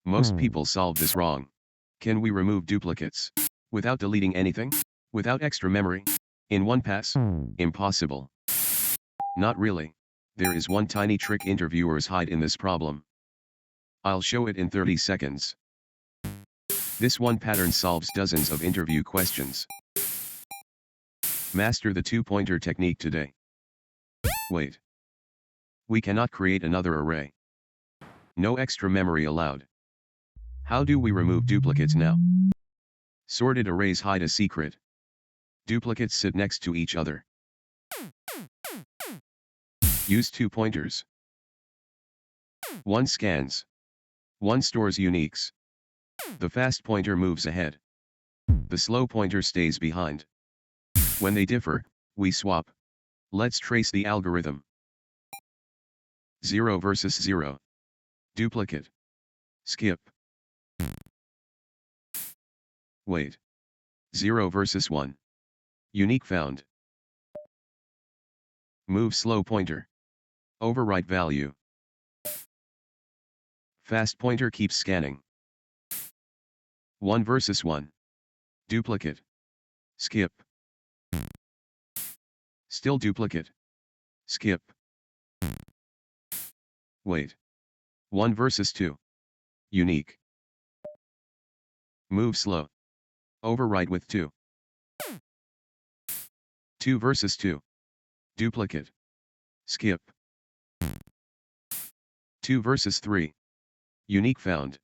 Most people solve this wrong. Can we remove duplicates without deleting anything? Without extra memory? In one pass? Impossible. Not really. There is one tiny trick interviewers hide in this problem. I'll show it in 30 seconds. This one pattern solves dozens of interview questions. Master the two-pointer technique today. Wait. We cannot create another array. No extra memory allowed. How do we remove duplicates now? Sorted arrays hide a secret. Duplicates sit next to each other. Use two pointers. One scans. One stores uniques. The fast pointer moves ahead. The slow pointer stays behind. When they differ, we swap. Let's trace the algorithm. 0 versus 0. Duplicate. Skip. Wait. 0 versus 1. Unique found. Move slow pointer. Overwrite value. Fast pointer keeps scanning. 1 versus 1. Duplicate. Skip. Still duplicate. Skip. Wait. 1 versus 2. Unique. Move slow. Overwrite with 2. 2 versus 2. Duplicate. Skip. 2 versus 3. Unique found.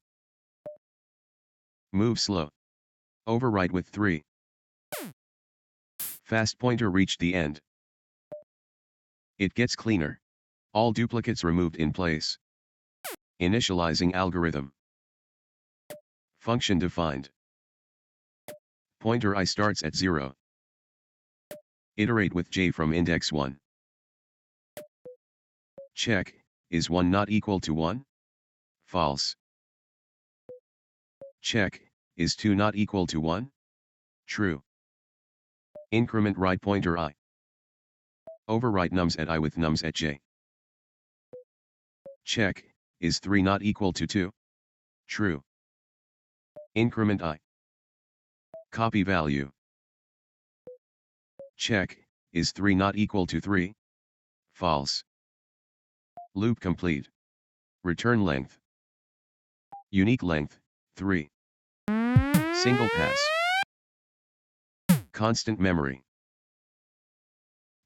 Move slow. Overwrite with 3. Fast pointer reached the end. It gets cleaner. All duplicates removed in place. Initializing algorithm. Function defined. Pointer I starts at 0. Iterate with j from index 1. Check, is 1 not equal to 1? False. Check, is 2 not equal to 1? True. Increment right pointer I. Overwrite nums at I with nums at j. Check, is 3 not equal to 2? True. Increment I. Copy value. Check, is 3 not equal to 3? False. Loop complete. Return length. Unique length, 3. Single pass. Constant memory.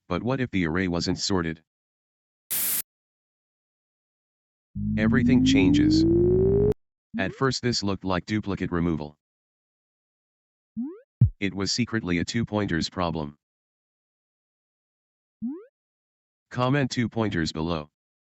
But what if the array wasn't sorted? Everything changes. At first this looked like duplicate removal. It was secretly a two-pointers problem. Comment two pointers below.